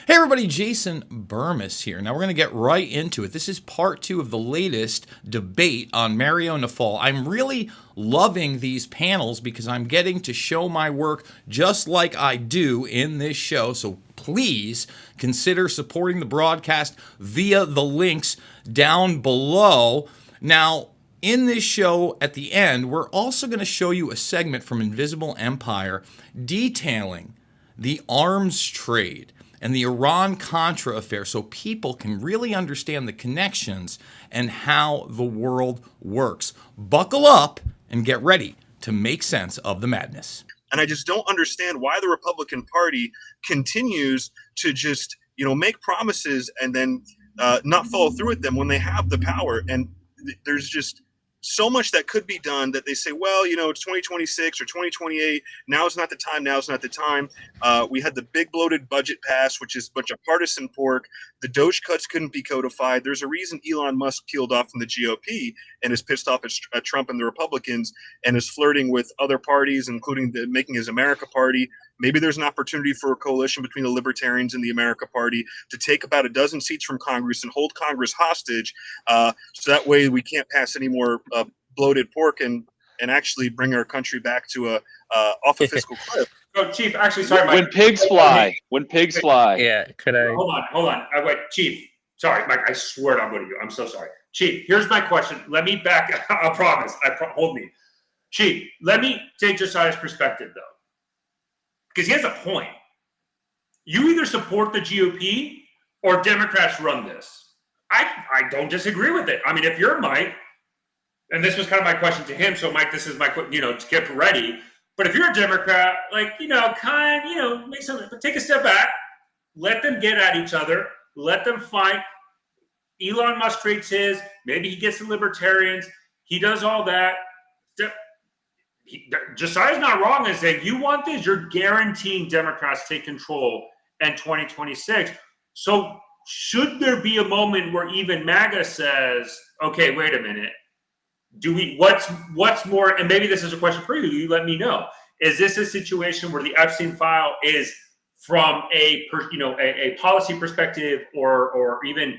Hey everybody, Jason Bermas here. Now we're going to get right into it. This is part two of the latest debate on Mario Nafal. I'm really loving these panels because I'm getting to show my work just like I do in this show. So please consider supporting the broadcast via the links down below. Now, in this show, at the end, we're also going to show you a segment from Invisible Empire detailing the arms trade and the Iran-Contra affair so people can really understand the connections and how the world works. Buckle up and get ready to make sense of the madness. And I just don't understand why the Republican Party continues to just, make promises and then not follow through with them when they have the power. And there's just so much that could be done that they say, well, it's 2026 or 2028. Now's not the time. Now's not the time. We had the big bloated budget pass, which is a bunch of partisan pork. The Doge cuts couldn't be codified. There's a reason Elon Musk peeled off from the GOP and is pissed off at Trump and the Republicans and is flirting with other parties, including making his America Party. Maybe there's an opportunity for a coalition between the Libertarians and the America Party to take about a dozen seats from Congress and hold Congress hostage, so that way we can't pass any more bloated pork and actually bring our country back to off a fiscal cliff. Oh, Chief, actually, sorry, Mike. When pigs fly. When pigs fly. Yeah, could I? Hold on. Wait, Chief. Sorry, Mike, I swear to God, I'm so sorry. Chief, here's my question. Let me back. I promise. Hold me. Chief, let me take Josiah's perspective, though. Because he has a point. You either support the GOP or Democrats run this. I don't disagree with it. I mean, if you're Mike, and this was kind of my question to him, so Mike, this is my, to get ready. But if you're a Democrat, make something, but take a step back, let them get at each other, let them fight. Elon Musk creates his, maybe he gets the Libertarians, he does all that. Josiah's not wrong in saying you want this, you're guaranteeing Democrats take control in 2026. So should there be a moment where even MAGA says, okay, wait a minute, what's more, and maybe this is a question for you, you let me know. Is this a situation where the Epstein file is from a policy perspective or even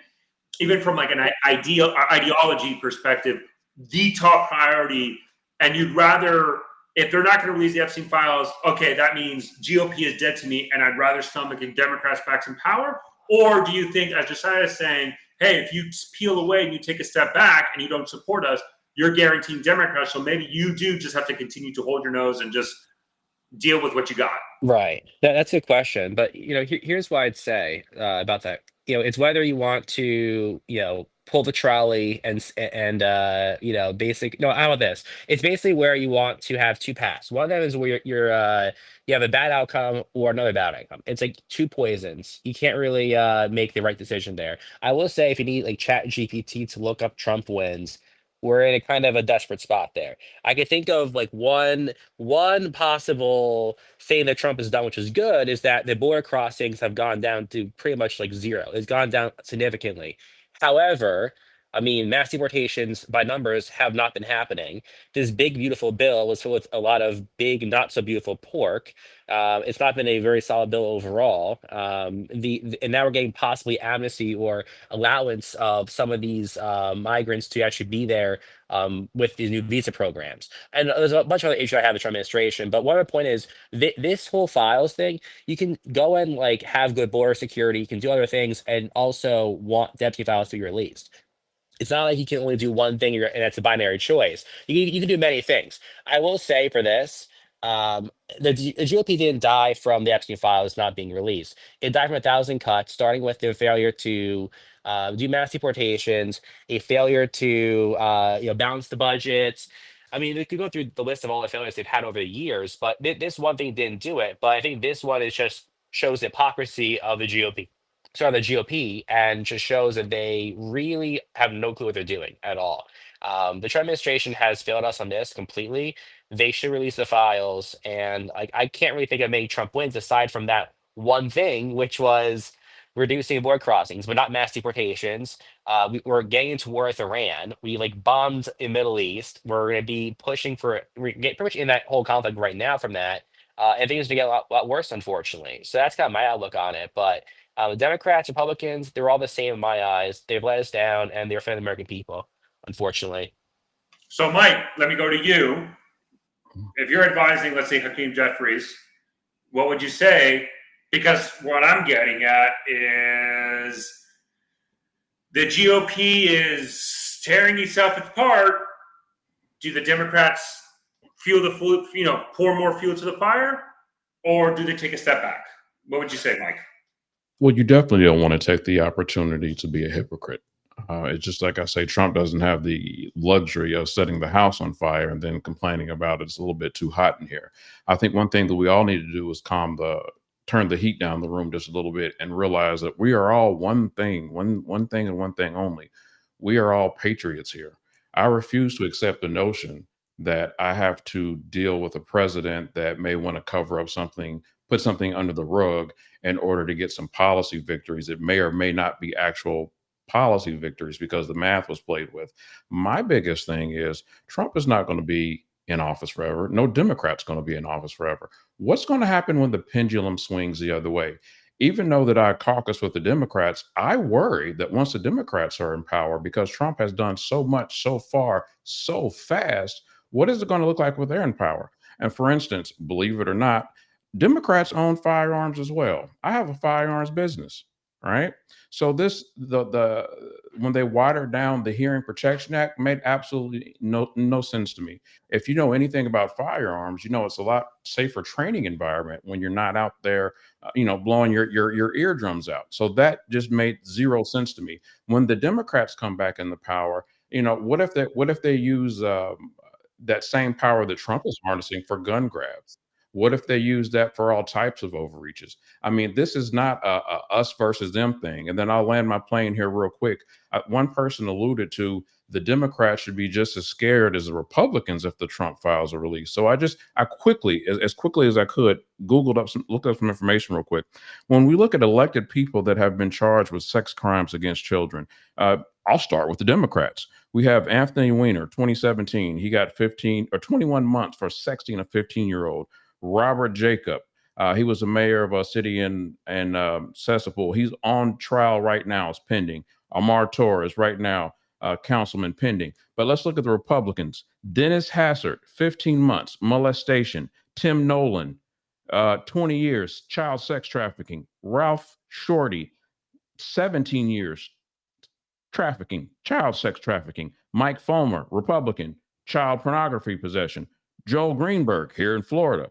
from like an ideology perspective, the top priority, and you'd rather, if they're not going to release the Epstein files, okay, that means GOP is dead to me, and I'd rather stomach Democrats back in power? Or do you think, as Josiah is saying, hey, if you peel away and you take a step back and you don't support us, you're guaranteeing Democrats, so maybe you do just have to continue to hold your nose and just deal with what you got? Right. That's a good question. But, here's what I'd say about that. It's whether you want to, pull the trolley and basic. No, how about this? It's basically where you want to have two paths. One of them is where you have a bad outcome or another bad outcome. It's like two poisons. You can't really make the right decision there. I will say if you need like Chat GPT to look up Trump wins, we're in a kind of a desperate spot there. I could think of like one possible thing that Trump has done, which is good, is that the border crossings have gone down to pretty much like zero. It's gone down significantly. However, I mean, mass deportations by numbers have not been happening. This big, beautiful bill was filled with a lot of big, not so beautiful pork. It's not been a very solid bill overall. And now we're getting possibly amnesty or allowance of some of these migrants to actually be there with these new visa programs. And there's a bunch of other issues I have with Trump administration. But one other point is this whole files thing, you can go and like have good border security, you can do other things, and also want deputy files to be released. It's not like you can only do one thing and that's a binary choice. You can do many things. I will say for this, the GOP didn't die from the Epstein files not being released. It died from 1,000 cuts, starting with the failure to do mass deportations, a failure to balance the budgets. I mean, we could go through the list of all the failures they've had over the years, but this one thing didn't do it. But I think this one is just shows the hypocrisy of the GOP. Sorry, the GOP, and just shows that they really have no clue what they're doing at all. The Trump administration has failed us on this completely. They should release the files, and I can't really think of many Trump wins aside from that one thing, which was reducing border crossings, but not mass deportations. We're getting into war with Iran. We like bombed in Middle East. We're going to be pushing for we get pretty much in that whole conflict right now from that, and things are going to get a lot worse, unfortunately. So that's kind of my outlook on it, but. The Democrats, Republicans, they're all the same in my eyes. They've let us down, and they're offending the American people, unfortunately. So, Mike, let me go to you. If you're advising, let's say, Hakeem Jeffries, what would you say? Because what I'm getting at is the GOP is tearing itself apart. Do the Democrats pour more fuel to the fire, or do they take a step back? What would you say, Mike? Well, you definitely don't want to take the opportunity to be a hypocrite. It's just like I say, Trump doesn't have the luxury of setting the house on fire and then complaining about it's a little bit too hot in here. I think one thing that we all need to do is turn the heat down the room just a little bit and realize that we are all one thing and one thing only. We are all patriots here. I refuse to accept the notion that I have to deal with a president that may want to cover up something, put something under the rug in order to get some policy victories. It may or may not be actual policy victories because the math was played with. My biggest thing is Trump is not going to be in office forever. No Democrat's going to be in office forever. What's going to happen when the pendulum swings the other way? Even though that I caucus with the Democrats, I worry that once the Democrats are in power, because Trump has done so much so far, so fast, what is it going to look like when they're in power? And for instance, believe it or not, Democrats own firearms as well. I have a firearms business, right? So the when they watered down the Hearing Protection Act made absolutely no sense to me. If you know anything about firearms, you know it's a lot safer training environment when you're not out there, blowing your eardrums out. So that just made zero sense to me. When the Democrats come back in the power, what if they use that same power that Trump is harnessing for gun grabs? What if they use that for all types of overreaches? I mean, this is not a us versus them thing. And then I'll land my plane here real quick. One person alluded to the Democrats should be just as scared as the Republicans if the Trump files are released. So I quickly, as quickly as I could, looked up some information real quick. When we look at elected people that have been charged with sex crimes against children, I'll start with the Democrats. We have Anthony Weiner, 2017. He got 21 months for sexting a 15-year-old. Robert Jacob, he was a mayor of a city in Cesspool. He's on trial right now. It's pending. Amar Torres right now, councilman pending. But let's look at the Republicans. Dennis Hassert, 15 months, molestation. Tim Nolan, 20 years, child sex trafficking. Ralph Shorty, 17 years, trafficking, child sex trafficking. Mike Fulmer, Republican, child pornography possession. Joel Greenberg here in Florida,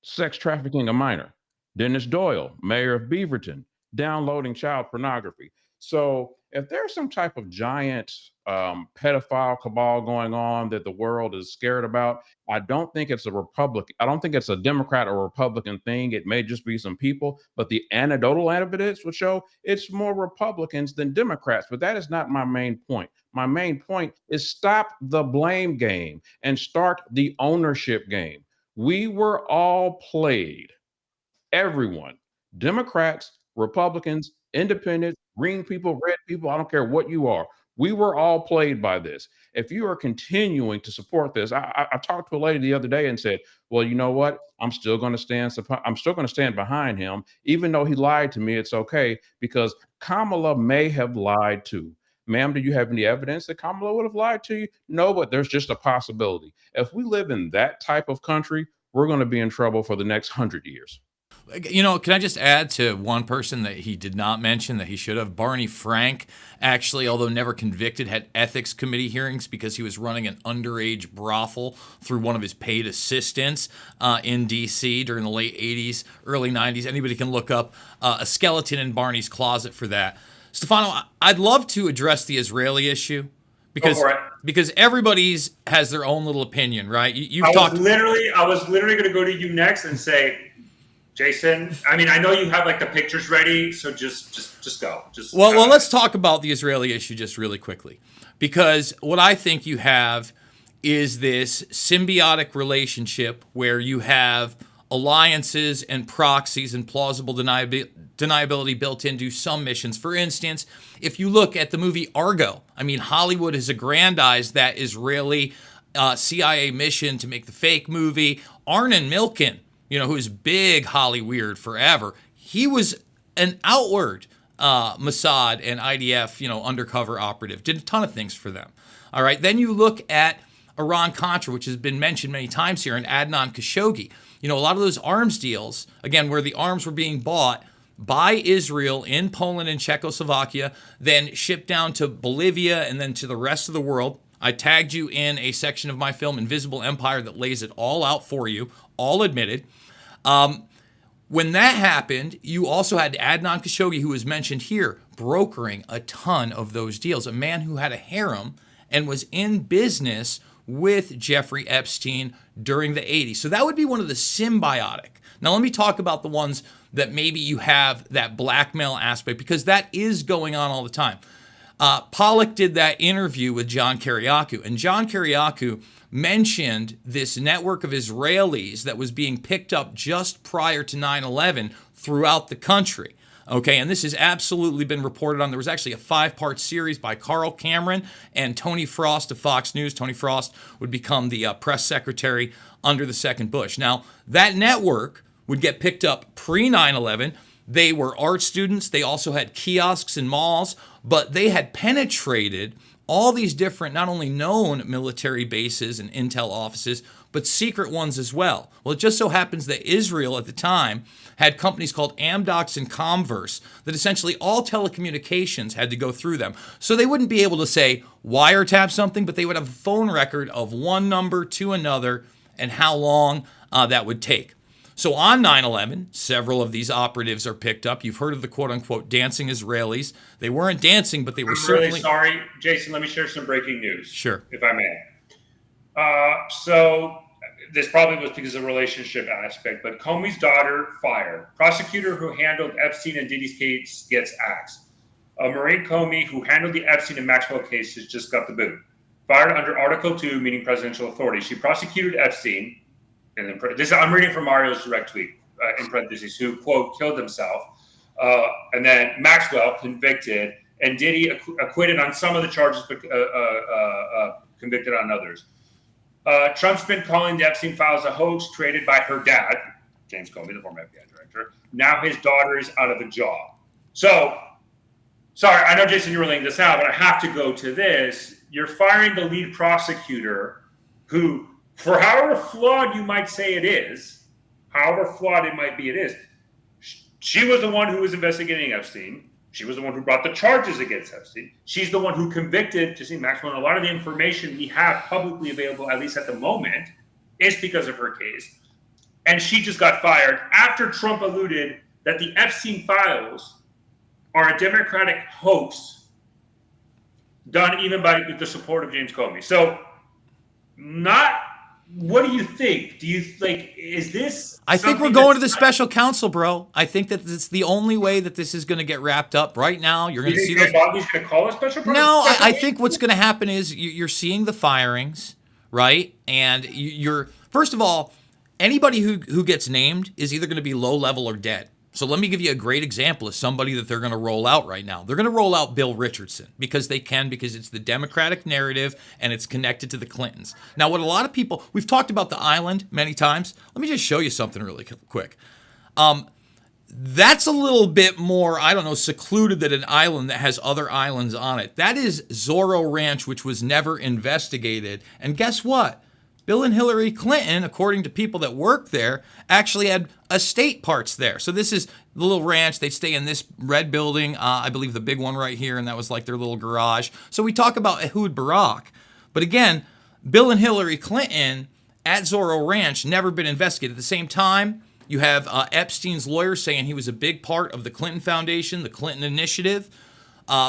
sex trafficking a minor. Dennis Doyle, mayor of Beaverton, downloading child pornography. So if there's some type of giant pedophile cabal going on that the world is scared about, I don't think it's a Republican. I don't think it's a Democrat or Republican thing. It may just be some people, but the anecdotal evidence would show it's more Republicans than Democrats. But that is not my main point. My main point is stop the blame game and start the ownership game. We were all played, everyone, Democrats, Republicans, independents, green people, red people, I don't care what you are. We were all played by this. If you are continuing to support this, I talked to a lady the other day and said, well, you know what? I'm still going to stand behind him. Even though he lied to me, it's okay because Kamala may have lied too. Ma'am, do you have any evidence that Kamala would have lied to you? No, but there's just a possibility. If we live in that type of country, we're going to be in trouble for the next 100 years. Can I just add to one person that he did not mention that he should have? Barney Frank, actually, although never convicted, had ethics committee hearings because he was running an underage brothel through one of his paid assistants in D.C. during the late 80s, early 90s. Anybody can look up a skeleton in Barney's closet for that. Stefano, I'd love to address the Israeli issue because everybody's has their own little opinion, right? I was literally going to go to you next and say, Jason, I mean, I know you have like the pictures ready, so just go. Well, let's talk about the Israeli issue just really quickly, because what I think you have is this symbiotic relationship where you have alliances and proxies and plausible deniability built into some missions. For instance, if you look at the movie Argo, I mean, Hollywood has aggrandized that Israeli CIA mission to make the fake movie. Arnon Milchan, who's big Holly weird forever, he was an outward Mossad and IDF, undercover operative. Did a ton of things for them. All right. Then you look at Iran-Contra, which has been mentioned many times here, and Adnan Khashoggi. A lot of those arms deals, again, where the arms were being bought by Israel in Poland and Czechoslovakia, then shipped down to Bolivia and then to the rest of the world. I tagged you in a section of my film, Invisible Empire, that lays it all out for you, all admitted. When that happened, you also had Adnan Khashoggi, who was mentioned here, brokering a ton of those deals, a man who had a harem and was in business with Jeffrey Epstein during the 80s. So that would be one of the symbiotic. Now, let me talk about the ones that maybe you have that blackmail aspect, because that is going on all the time. Pollack did that interview with John Kiriakou, and John Kiriakou mentioned this network of Israelis that was being picked up just prior to 9/11 throughout the country. Okay, and this has absolutely been reported on. There was actually a 5-part series by Carl Cameron and Tony Frost of Fox News. Tony Frost would become the press secretary under the second Bush. Now, that network would get picked up pre-9/11. They were art students. They also had kiosks in malls, but they had penetrated all these different, not only known military bases and intel offices, but secret ones as well. Well, it just so happens that Israel at the time had companies called Amdocs and Comverse that essentially all telecommunications had to go through them. So they wouldn't be able to say wiretap something, but they would have a phone record of one number to another and how long that would take. So on 9/11, several of these operatives are picked up. You've heard of the quote-unquote dancing Israelis. They weren't dancing, but they were certainly... I'm really sorry, Jason. Let me share some breaking news. Sure. If I may. So this probably was because of the relationship aspect, but Comey's daughter fired. Prosecutor who handled Epstein and Diddy's case gets axed. Maureen Comey, who handled the Epstein and Maxwell cases, just got the boot. Fired under Article 2, meaning presidential authority. She prosecuted Epstein. And then I'm reading from Mario's direct tweet, in parentheses, who, quote, killed himself. And then Maxwell convicted, and Diddy acquitted on some of the charges, but convicted on others. Trump's been calling the Epstein files a hoax created by her dad, James Comey, the former FBI director. Now his daughter is out of a job. So, sorry, I know, Jason, you're laying this out, but I have to go to this. You're firing the lead prosecutor who, for however flawed you might say it is, however flawed it might be, it is. She was the one who was investigating Epstein. She was the one who brought the charges against Epstein. She's the one who convicted Ghislaine Maxwell. And a lot of the information we have publicly available, at least at the moment, is because of her case. And she just got fired after Trump alluded that the Epstein files are a Democratic hoax done even by the support of James Comey. So, what do you think? Do you like, is this? I think we're going to the special counsel, bro. I think that it's the only way that this is going to get wrapped up. Right now, you're going to see those. He's going to call a special counsel? No, I think what's going to happen is you're seeing the firings, right? And you're, first of all, anybody who gets named is either going to be low level or dead. So let me give you a great example of somebody that they're going to roll out right now. They're going to roll out Bill Richardson because it's the Democratic narrative and it's connected to the Clintons. Now, what a lot of people, we've talked about the island many times. Let me just show you something really quick. That's a little bit more, secluded than an island that has other islands on it. That is Zorro Ranch, which was never investigated. And guess what? Bill and Hillary Clinton, according to people that work there, actually had estate parts there. So this is the little ranch. They stay in this red building, I believe the big one right here, and that was like their little garage. So we talk about Ehud Barak. But again, Bill and Hillary Clinton at Zorro Ranch never been investigated. At the same time, you have Epstein's lawyer saying he was a big part of the Clinton Foundation, the Clinton Initiative.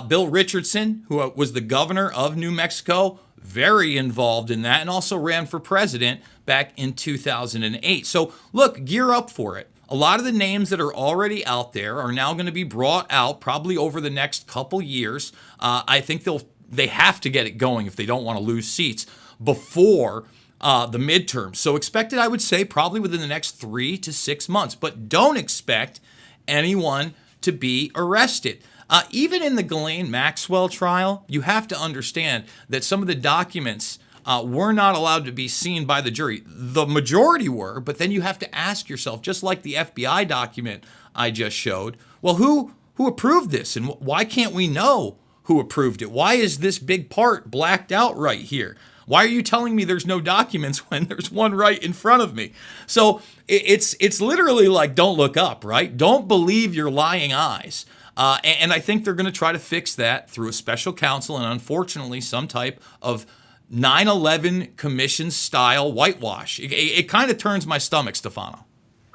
Bill Richardson, who was the governor of New Mexico, very involved in that, and also ran for president back in 2008. So look, gear up for it. A lot of the names that are already out there are now going to be brought out probably over the next couple years. I think they have to get it going if they don't want to lose seats before the midterms. So expect it, I would say, probably within the next 3 to 6 months. But don't expect anyone to be arrested. Even in the Ghislaine Maxwell trial, you have to understand that some of the documents were not allowed to be seen by the jury. The majority were, but then you have to ask yourself, just like the FBI document I just showed. Well, who approved this, and why can't we know who approved it? Why is this big part blacked out right here? Why are you telling me there's no documents when there's one right in front of me? So it's literally like, don't look up, right? Don't believe your lying eyes. And I think they're going to try to fix that through a special counsel and, unfortunately, some type of 9/11 commission style whitewash. It kind of turns my stomach, Stefano.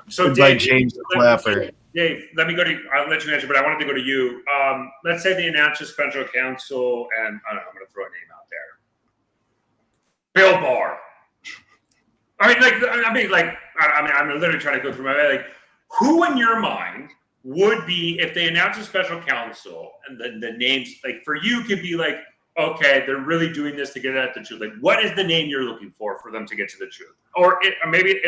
So by Dave, James Clapper. Dave, let me go to. I'll let you answer, but I wanted to go to you. Let's say they announce a special counsel, and I don't know, I'm going to throw a name out there. Bill Barr. I'm literally trying to go through my like, who in your mind would be, if they announce a special counsel and the names, like for you could be like, okay, they're really doing this to get at the truth. Like, what is the name you're looking for them to get to the truth? Or maybe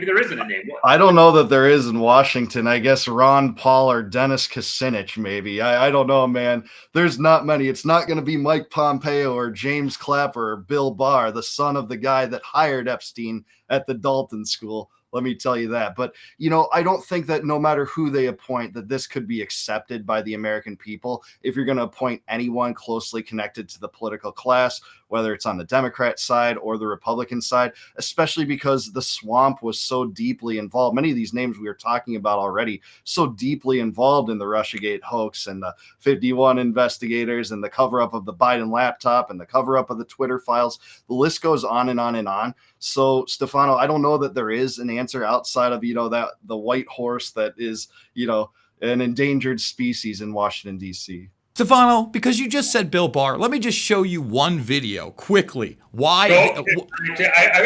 there isn't a name. I don't know that there is in Washington. I guess Ron Paul or Dennis Kucinich, maybe. I don't know, man. There's not many. It's not going to be Mike Pompeo or James Clapper or Bill Barr, the son of the guy that hired Epstein at the Dalton School. Let me tell you that. But, I don't think that no matter who they appoint, that this could be accepted by the American people. If you're going to appoint anyone closely connected to the political class, whether it's on the Democrat side or the Republican side, especially because the swamp was so deeply involved. Many of these names we were talking about already, so deeply involved in the Russiagate hoax and the 51 investigators and the cover-up of the Biden laptop and the cover-up of the Twitter files. The list goes on and on and on. So, Stefano, I don't know that there is an answer outside of, that the white horse that is, an endangered species in Washington, D.C. Stefano, because you just said Bill Barr, let me just show you one video quickly. Why?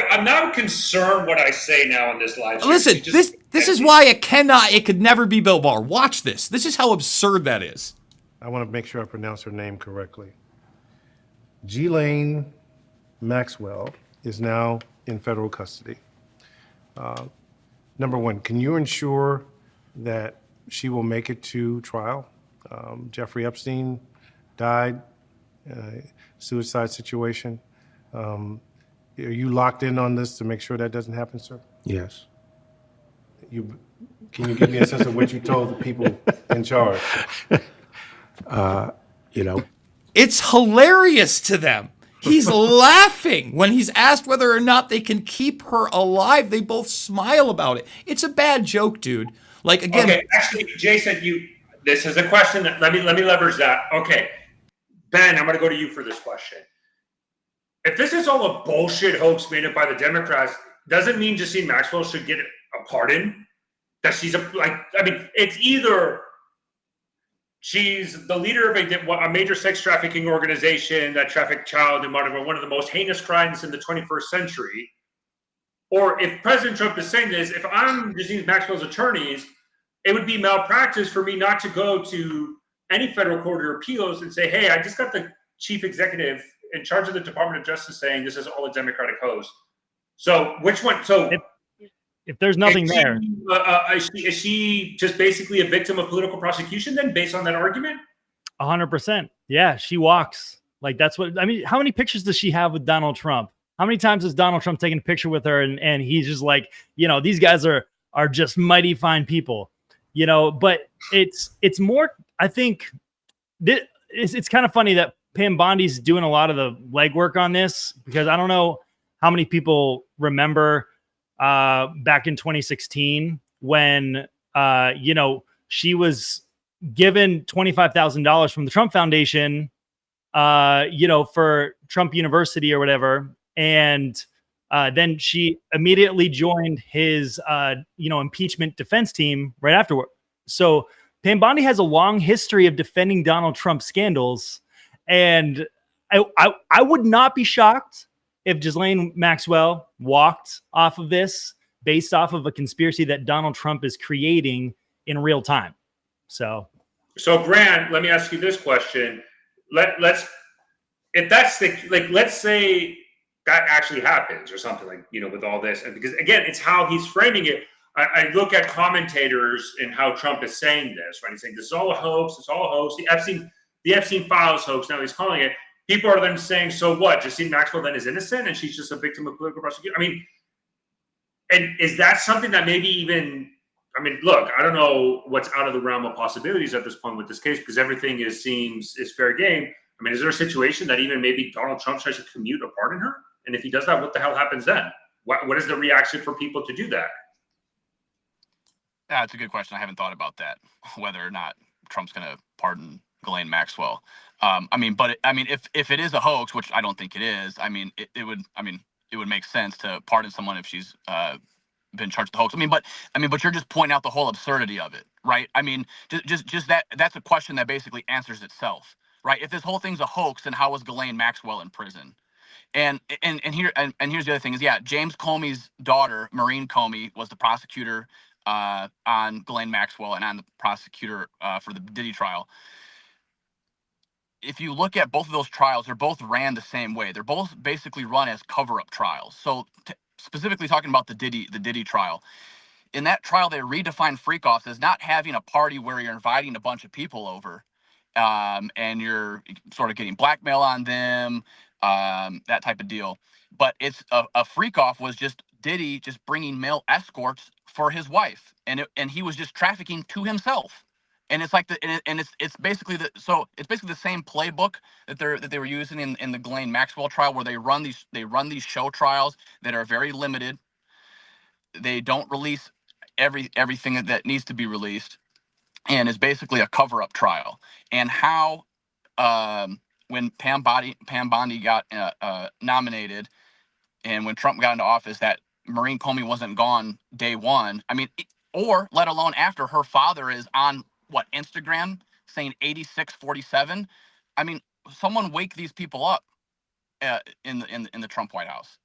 I'm not concerned what I say now on this live stream. Listen, this is why it could never be Bill Barr. Watch this. This is how absurd that is. I want to make sure I pronounce her name correctly. Ghislaine Maxwell is now in federal custody. Number one, can you ensure that she will make it to trial? Jeffrey Epstein died, suicide situation. Are you locked in on this to make sure that doesn't happen, sir? Yes. Can you give me a sense of what you told the people in charge? It's hilarious to them. He's laughing when he's asked whether or not they can keep her alive. They both smile about it. It's a bad joke, dude. Like, again. Okay, actually, Jason, this is a question that let me leverage that. Okay, Ben, I'm going to go to you for this question. If this is all a bullshit hoax made up by the Democrats, doesn't mean Ghislaine Maxwell should get a pardon. That it's either she's the leader of a major sex trafficking organization that trafficked child in one of the most heinous crimes in the 21st century, or if President Trump is saying this, if I'm Ghislaine Maxwell's attorneys, it would be malpractice for me not to go to any federal court of appeals and say, hey, I just got the chief executive in charge of the Department of Justice saying this is all a Democratic hoax. So which one? So if there's nothing there. Is she just basically a victim of political prosecution then, based on that argument? 100%. Yeah, she walks. Like, that's what, I mean, how many pictures does she have with Donald Trump? How many times has Donald Trump taken a picture with her and he's just like, these guys are just mighty fine people, but it's more, I think it's kind of funny that Pam Bondi's doing a lot of the legwork on this, because I don't know how many people remember back in 2016 when, she was given $25,000 from the Trump Foundation, for Trump University or whatever. And then she immediately joined his, impeachment defense team right afterward. So Pam Bondi has a long history of defending Donald Trump scandals. And I would not be shocked if Ghislaine Maxwell walked off of this based off of a conspiracy that Donald Trump is creating in real time. So Grant, let me ask you this question. Let's say that actually happens or something, like, with all this. And because again, it's how he's framing it. I look at commentators and how Trump is saying this, right? He's saying this is all a hoax. It's all a hoax. The Epstein files hoax. Now he's calling it. People are then saying, so what? Ghislaine Maxwell then is innocent and she's just a victim of political prosecution. I mean, and is that something that maybe even I mean, look, I don't know what's out of the realm of possibilities at this point with this case because everything seems fair game. I mean, is there a situation that even maybe Donald Trump tries to commute or pardon her? And if he does that, what the hell happens then? What is the reaction for people to do that? That's a good question. I haven't thought about that, whether or not Trump's going to pardon Ghislaine Maxwell. If it is a hoax, which I don't think it is, it would make sense to pardon someone if she's been charged with the hoax. But you're just pointing out the whole absurdity of it, right? I mean, just that's a question that basically answers itself, right? If this whole thing's a hoax, then how was Ghislaine Maxwell in prison? And here's the other thing is, yeah, James Comey's daughter, Maureen Comey, was the prosecutor on Ghislaine Maxwell and on the prosecutor for the Diddy trial. If you look at both of those trials, they're both ran the same way. They're both basically run as cover-up trials. So specifically talking about the Diddy trial, in that trial, they redefined freak-offs as not having a party where you're inviting a bunch of people over and you're sort of getting blackmail on them, that type of deal. But it's a freak-off was just Diddy just bringing male escorts for his wife, and he was just trafficking to himself. And it's like it's basically the same playbook that they were using in the Ghislaine Maxwell trial, where they run these show trials that are very limited. They don't release everything that needs to be released, and it's basically a cover-up trial. And how when Pam Bondi got nominated, and when Trump got into office, that Maureen Comey wasn't gone day one. I mean, or let alone after her father is on Instagram saying 8647. I mean, someone wake these people up in the Trump White House.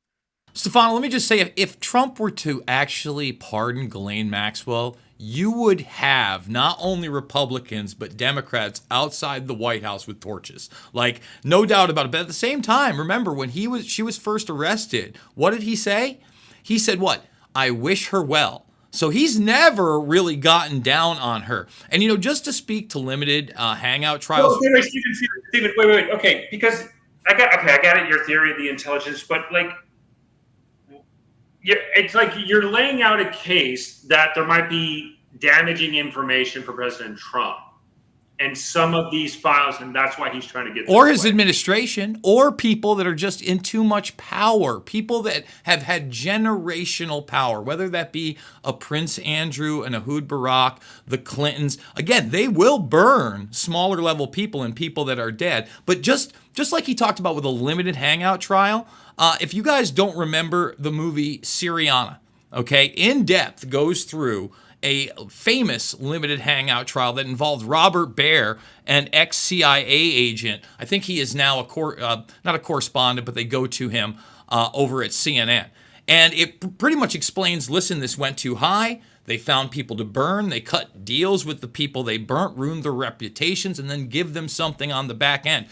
Stefano, let me just say, if Trump were to actually pardon Ghislaine Maxwell, you would have not only Republicans, but Democrats outside the White House with torches. Like, no doubt about it. But at the same time, remember, when she was first arrested, what did he say? He said, what? I wish her well. So he's never really gotten down on her. And, just to speak to limited hangout trials. Well, Stephen, wait. Okay, because I got it, your theory of the intelligence, but it's like you're laying out a case that there might be damaging information for President Trump and some of these files, and that's why he's trying to get or his administration, or people that are just in too much power, people that have had generational power, whether that be a Prince Andrew, an Ehud Barak, the Clintons. Again, they will burn smaller level people and people that are dead. But just like he talked about with a limited hangout trial, if you guys don't remember the movie Syriana, okay, In Depth goes through a famous limited hangout trial that involved Robert Baer, an ex-CIA agent. I think he is now not a correspondent, but they go to him over at CNN. And it pretty much explains, listen, this went too high. They found people to burn. They cut deals with the people they burnt, ruined their reputations, and then give them something on the back end.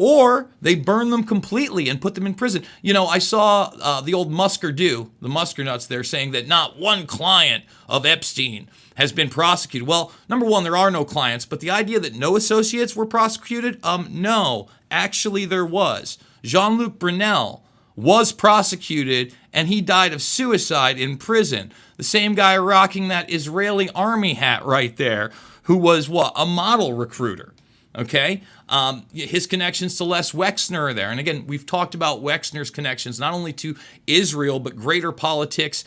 Or they burn them completely and put them in prison. I saw the old Musker the Musker nuts there, saying that not one client of Epstein has been prosecuted. Well, number one, there are no clients, but the idea that no associates were prosecuted, no, actually there was. Jean-Luc Brunel was prosecuted, and he died of suicide in prison. The same guy rocking that Israeli army hat right there, who was a model recruiter. Okay, his connections to Les Wexner are there. And again, we've talked about Wexner's connections not only to Israel, but greater politics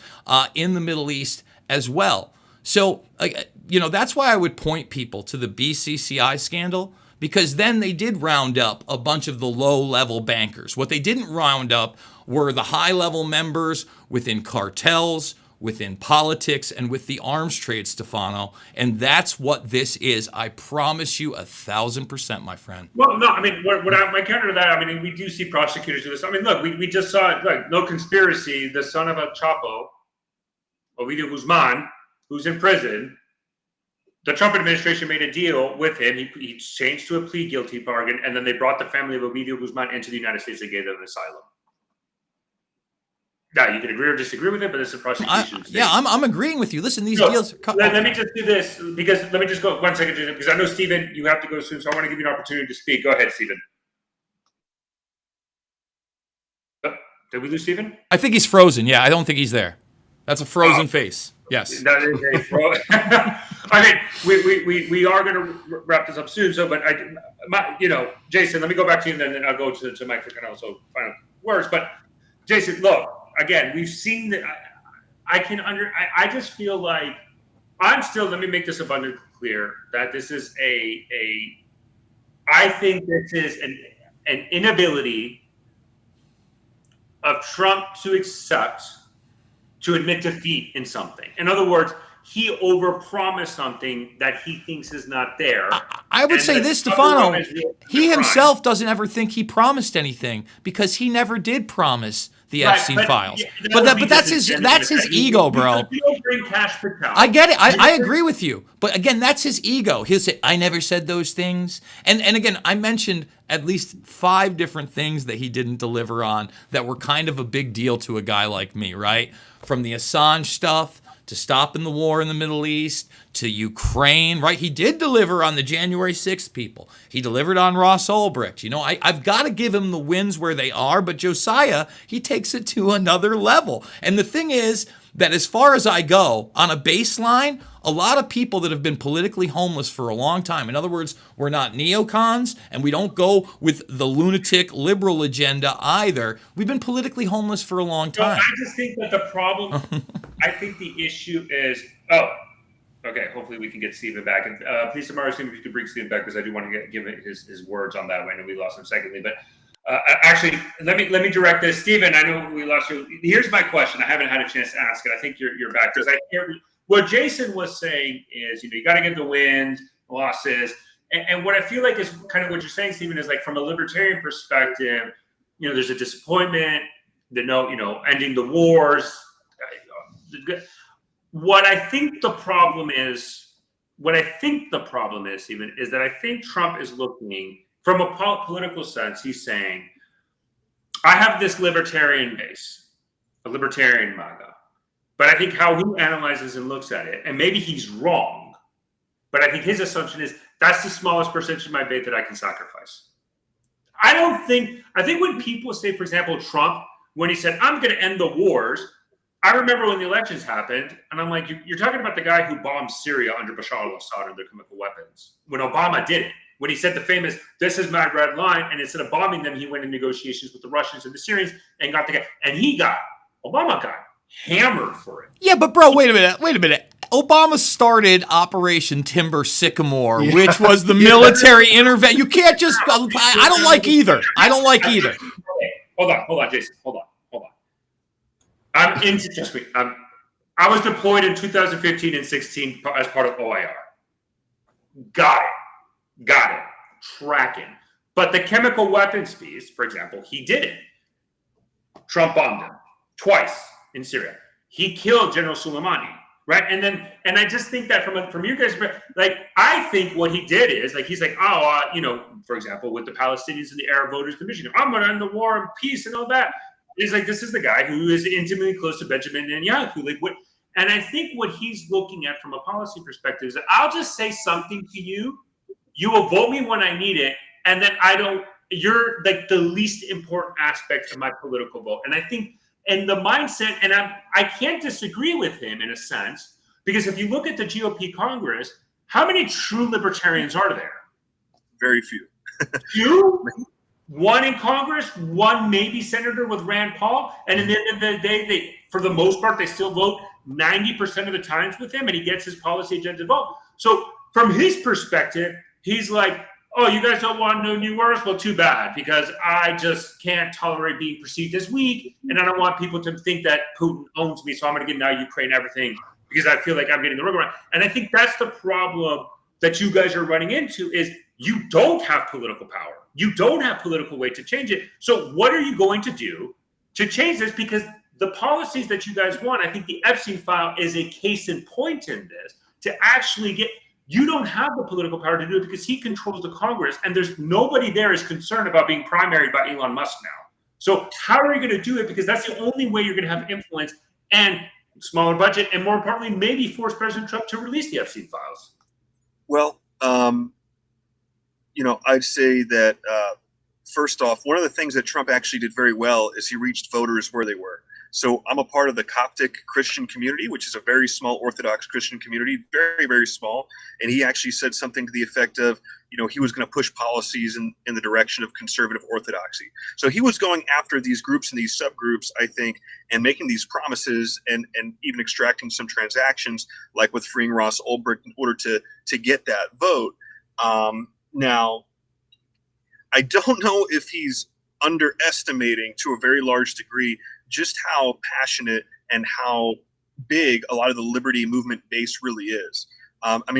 in the Middle East as well. So, that's why I would point people to the BCCI scandal, because then they did round up a bunch of the low-level bankers. What they didn't round up were the high-level members within cartels, within politics, and with the arms trade, Stefano. And that's what this is. I promise you 1,000%, my friend. Well, no, my counter to that, we do see prosecutors do this. Look, we just saw it, no conspiracy, the son of a Chapo, Ovidio Guzman, who's in prison. The Trump administration made a deal with him. He changed to a plea guilty bargain, and then they brought the family of Ovidio Guzman into the United States and gave them an asylum. Now, you can agree or disagree with it, but it's a prosecution. I'm agreeing with you. Listen, these deals. Let me just do this, because let me just go 1 second, because I know, Stephen, you have to go soon, so I want to give you an opportunity to speak. Go ahead, Stephen. Did we lose Stephen? I think he's frozen. Yeah, I don't think he's there. That's a frozen face. Yes. That is a pro. I mean, we are going to wrap this up soon. So, but Jason, let me go back to you, and then I'll go to Mike for kind of also final words. But Jason, look, again, we've seen that. I just feel like I'm still. Let me make this abundantly clear that this is I think this is an inability of Trump to admit defeat in something. In other words, he overpromised something that he thinks is not there. I would say this, Stefano, he himself doesn't ever think he promised anything because he never did promise the Epstein files. Yeah, but that's his ego, bro. I get it. I agree with you. But again, that's his ego. He'll say, I never said those things. And again, I mentioned at least 5 different things that he didn't deliver on that were kind of a big deal to a guy like me, right? From the Assange stuff to stopping the war in the Middle East, to Ukraine, right? He did deliver on the January 6th people. He delivered on Ross Ulbricht. You know, I've got to give him the wins where they are, but Josiah, he takes it to another level. And the thing is that as far as I go, on a baseline, a lot of people that have been politically homeless for a long time, in other words, we're not neocons, and we don't go with the lunatic liberal agenda either. We've been politically homeless for a long time. I just think that the problem, I think the issue is, okay, hopefully we can get Stephen back. And please, tomorrow, if you could bring Stephen back, because I do want to give his words on that. I know we lost him secondly, but actually, let me direct this. Stephen, I know we lost you. Here's my question. I haven't had a chance to ask it. I think you're back, because what Jason was saying is, you got to get the wins, losses. And what I feel like is kind of what you're saying, Stephen, is like from a libertarian perspective, there's a disappointment, ending the wars. What I think the problem is, Stephen, is that I think Trump is looking from a political sense. He's saying, I have this libertarian base, a libertarian MAGA. But I think how he analyzes and looks at it, and maybe he's wrong, but I think his assumption is that's the smallest percentage of my base that I can sacrifice. I think when people say, for example, Trump, when he said, I'm going to end the wars, I remember when the elections happened, and I'm like, you're talking about the guy who bombed Syria under Bashar al-Assad and their chemical weapons. When Obama did it, when he said the famous, this is my red line, and instead of bombing them, he went in negotiations with the Russians and the Syrians and got the guy, and Obama got hammered for it. Yeah, but bro, wait a minute. Obama started Operation Timber Sycamore, which was the military intervention. You can't just. I don't like either. Okay. Hold on, Jason. Hold on. I was deployed in 2015 and 16 as part of OIR. Got it. Tracking. But the chemical weapons piece, for example, he did it. Trump bombed him twice in Syria. He killed General Soleimani, right? And I just think that from your guys, like, I think what he did is, like, he's like, for example, with the Palestinians and the Arab Voters Commission, I'm going to end the war in peace and all that. He's like, this is the guy who is intimately close to Benjamin Netanyahu. Like, what? And I think what he's looking at from a policy perspective is, I'll just say something to you. You will vote me when I need it, and then you're like the least important aspect of my political vote. And I think, and the mindset, and I can't disagree with him in a sense, because if you look at the GOP Congress, how many true libertarians are there? Very few. Few? One in Congress, one maybe senator with Rand Paul, and at the end of the day, they, for the most part, they still vote 90% of the times with him, and he gets his policy agenda vote. So from his perspective, he's like, oh, you guys don't want no new wars? Well, too bad, because I just can't tolerate being perceived as weak, and I don't want people to think that Putin owns me, so I'm going to give now Ukraine everything because I feel like I'm getting the rug around. And I think that's the problem that you guys are running into, is you don't have political power. You don't have political weight to change it. So what are you going to do to change this? Because the policies that you guys want, I think the Epstein file is a case in point in this, to actually get. You don't have the political power to do it because he controls the Congress, and there's nobody there is concerned about being primaried by Elon Musk now. So how are you going to do it? Because that's the only way you're going to have influence and smaller budget, and more importantly, maybe force President Trump to release the Epstein files. Well, I'd say that first off, one of the things that Trump actually did very well is he reached voters where they were. So I'm a part of the Coptic Christian community, which is a very small Orthodox Christian community, very, very small. And he actually said something to the effect of, he was going to push policies in the direction of conservative orthodoxy. So he was going after these groups and these subgroups, I think, and making these promises and even extracting some transactions, like with freeing Ross Ulbricht, in order to get that vote. Now, I don't know if he's underestimating to a very large degree just how passionate and how big a lot of the liberty movement base really is.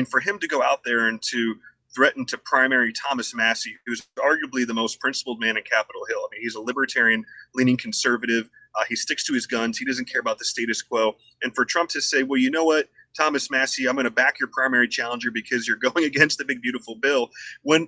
For him to go out there and to threaten to primary Thomas Massey, who's arguably the most principled man in Capitol Hill. He's a libertarian-leaning conservative. He sticks to his guns. He doesn't care about the status quo. And for Trump to say, well, you know what, Thomas Massey, I'm going to back your primary challenger because you're going against the big, beautiful bill, when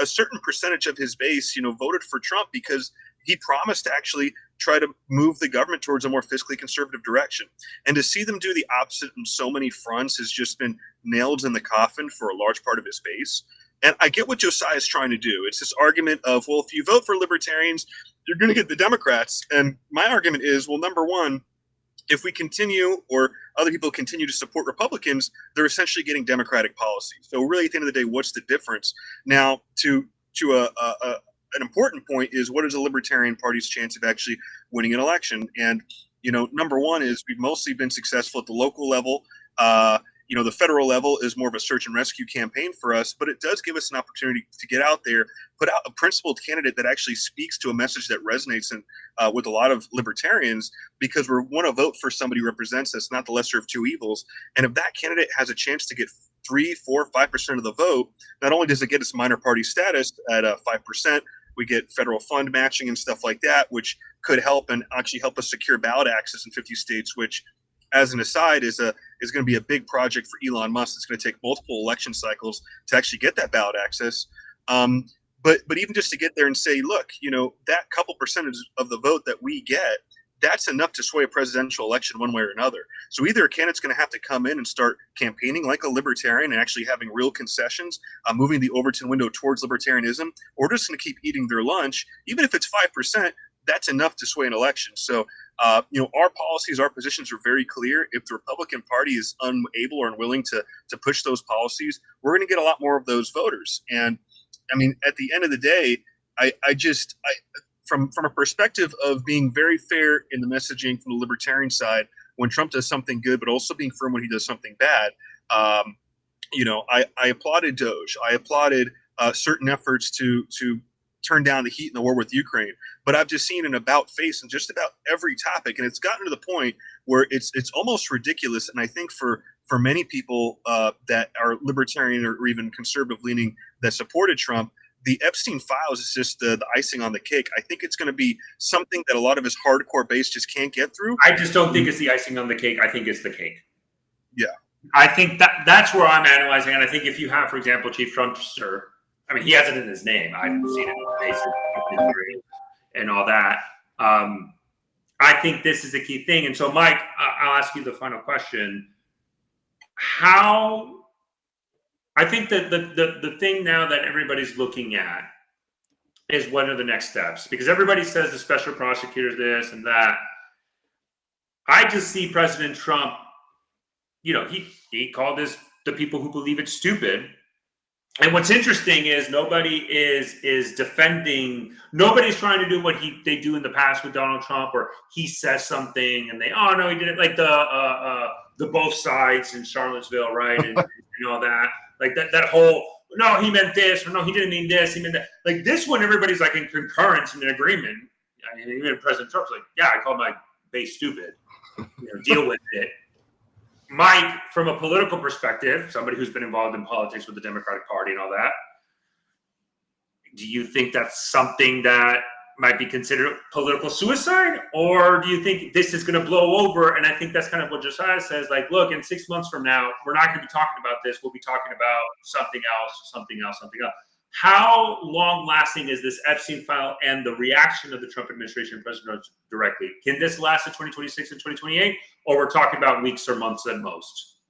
a certain percentage of his base, voted for Trump because he promised to actually try to move the government towards a more fiscally conservative direction. And to see them do the opposite on so many fronts has just been nailed in the coffin for a large part of his base. And I get what Josiah is trying to do. It's this argument of, well, if you vote for libertarians, you're going to get the Democrats. And my argument is, well, number one, if we continue or other people continue to support Republicans, they're essentially getting Democratic policy. So really, at the end of the day, what's the difference? Now, to an important point is, what is the Libertarian Party's chance of actually winning an election? And, number one is we've mostly been successful at the local level. The federal level is more of a search and rescue campaign for us, but it does give us an opportunity to get out there, put out a principled candidate that actually speaks to a message that resonates with a lot of libertarians, because we want to vote for somebody who represents us, not the lesser of two evils. And if that candidate has a chance to get 3, 4, 5% of the vote, not only does it get us minor party status at 5%, we get federal fund matching and stuff like that, which could help and actually help us secure ballot access in 50 states, which, as an aside, is going to be a big project for Elon Musk. It's going to take multiple election cycles to actually get that ballot access. But even just to get there and say, look, that couple percentage of the vote that we get, that's enough to sway a presidential election one way or another. So either a candidate's going to have to come in and start campaigning like a libertarian and actually having real concessions, moving the Overton window towards libertarianism, or just going to keep eating their lunch. Even if it's 5%, that's enough to sway an election. So, our policies, our positions are very clear. If the Republican Party is unable or unwilling to push those policies, we're going to get a lot more of those voters. And at the end of the day, from a perspective of being very fair in the messaging from the libertarian side, when Trump does something good, but also being firm when he does something bad, I applauded Doge. I applauded certain efforts to turn down the heat in the war with Ukraine. But I've just seen an about face in just about every topic, and it's gotten to the point where it's almost ridiculous. And I think for many people that are libertarian or even conservative leaning that supported Trump, the Epstein files is just the icing on the cake. I think it's going to be something that a lot of his hardcore base just can't get through. I just don't think it's the icing on the cake. I think it's the cake. Yeah. I think that's where I'm analyzing. And I think if you have, for example, Chief Trumpster, he has it in his name. I've seen it in his face and all that. I think this is a key thing. And so, Mike, I'll ask you the final question. I think that the thing now that everybody's looking at is, what are the next steps? Because everybody says the special prosecutor's this and that. I just see President Trump, he called this the people who believe it's stupid. And what's interesting is nobody is defending. Nobody's trying to do what they do in the past with Donald Trump, or he says something and no, he didn't, like the both sides in Charlottesville, right, and all that, like that whole, no, he meant this, or no, he didn't mean this, he meant that. Like this one, everybody's like in concurrence and in agreement. Even President Trump's like, yeah, I called my base stupid. Deal with it. Mike, from a political perspective, somebody who's been involved in politics with the Democratic Party and all that, do you think that's something that might be considered political suicide? Or do you think this is going to blow over? And I think that's kind of what Josiah says, like, look, in 6 months from now, we're not going to be talking about this. We'll be talking about something else. How long-lasting is this Epstein file and the reaction of the Trump administration and President directly? Can this last to 2026 and 2028, or we're talking about weeks or months at most?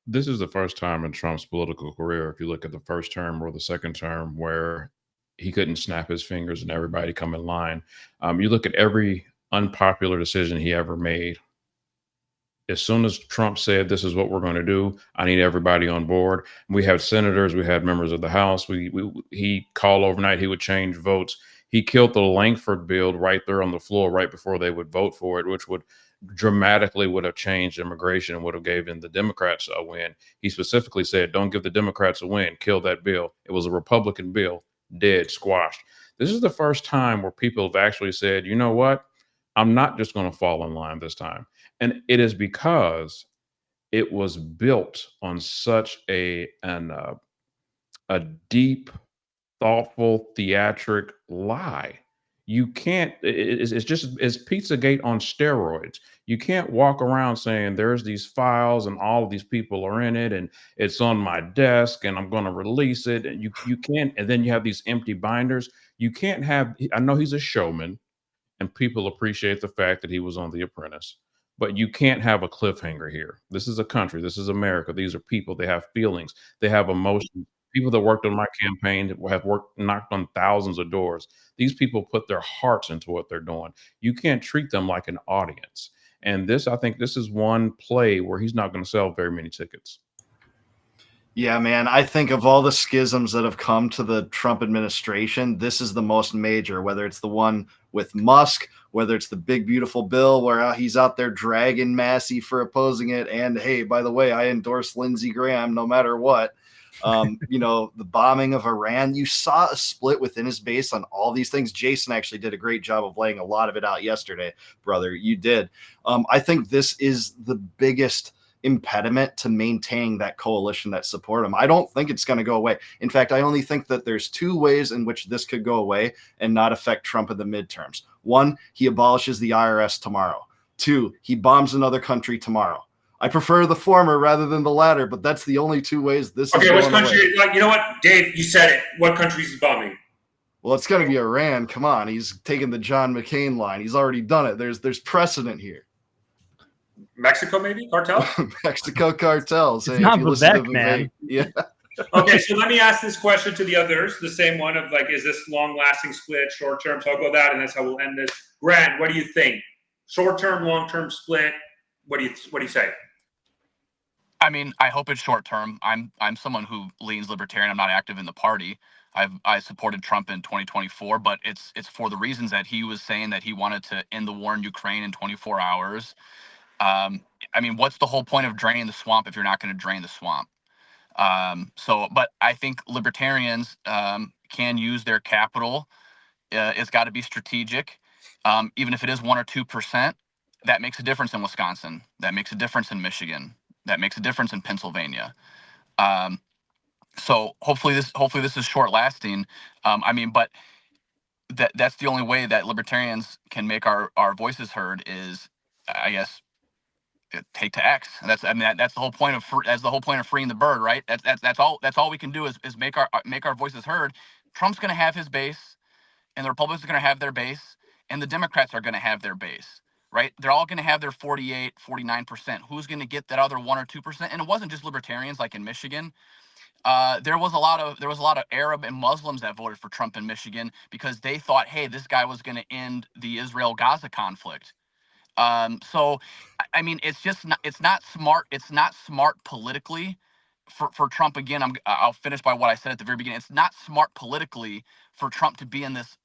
This is the first time in Trump's political career, if you look at the first term or the second term, where he couldn't snap his fingers and everybody come in line. You look at every unpopular decision he ever made. As soon as Trump said, this is what we're going to do, I need everybody on board. We had senators, we had members of the House. He called overnight, he would change votes. He killed the Langford bill right there on the floor right before they would vote for it, which would dramatically would have changed immigration and would have given the Democrats a win. He specifically said, don't give the Democrats a win, kill that bill. It was a Republican bill, dead, squashed. This is the first time where people have actually said, you know what? I'm not just going to fall in line this time. And it is because it was built on such a deep, thoughtful, theatric lie. You can't, it's just, it's Pizzagate on steroids. You can't walk around saying there's these files and all of these people are in it and it's on my desk and I'm going to release it. And you can't, and then you have these empty binders. You can't have, I know he's a showman and people appreciate the fact that he was on The Apprentice, but you can't have a cliffhanger here. This is a country. This is America. These are people. They have feelings. They have emotions. People that worked on my campaign have knocked on thousands of doors. These people put their hearts into what they're doing. You can't treat them like an audience. And I think this is one play where he's not going to sell very many tickets. Yeah, man, I think of all the schisms that have come to the Trump administration, this is the most major, whether it's the one with Musk, whether it's the big, beautiful bill where he's out there dragging Massey for opposing it. And hey, by the way, I endorse Lindsey Graham no matter what. The bombing of Iran, you saw a split within his base on all these things. Jason actually did a great job of laying a lot of it out yesterday, brother. You did. I think this is the biggest impediment to maintaining that coalition that support him. I don't think it's going to go away. In fact, I only think that there's two ways in which this could go away and not affect Trump in the midterms. One, he abolishes the IRS tomorrow. Two, he bombs another country tomorrow. I prefer the former rather than the latter, but that's the only two ways this is going which country? away. You know what, Dave, you said it. What country is he bombing? Well, it's going to be Iran. Come on, he's taking the John McCain line. He's already done it. There's precedent here. Mexico, maybe? Cartel? Mexico cartels. It's not Vivek, man. Yeah. Okay, so let me ask this question to the others, the same one of is this long-lasting split, short-term? So I'll go that, and that's how we'll end this. Grant, what do you think? Short-term, long-term split? What do you say? I mean, I hope it's short-term. I'm someone who leans libertarian. I'm not active in the party. I supported Trump in 2024, but it's for the reasons that he was saying that he wanted to end the war in Ukraine in 24 hours. I mean, what's the whole point of draining the swamp if you're not going to drain the swamp? But I think libertarians can use their capital. It's got to be strategic. Even if it is 1 or 2%, that makes a difference in Wisconsin. That makes a difference in Michigan. That makes a difference in Pennsylvania. So hopefully this is short lasting. But that's the only way that libertarians can make our voices heard is, I guess, take to X. That's the whole point of freeing the bird, right? That's all we can do is make our voices heard. Trump's going to have his base, and the Republicans are going to have their base, and the Democrats are going to have their base, right? They're all going to have their 48, 49%. Who's going to get that other 1 or 2%? And it wasn't just libertarians like in Michigan. There was a lot of Arab and Muslims that voted for Trump in Michigan because they thought, hey, this guy was going to end the Israel-Gaza conflict. So, I mean, it's not smart. It's not smart politically for Trump. Again, I'll finish by what I said at the very beginning. It's not smart politically for Trump to be in this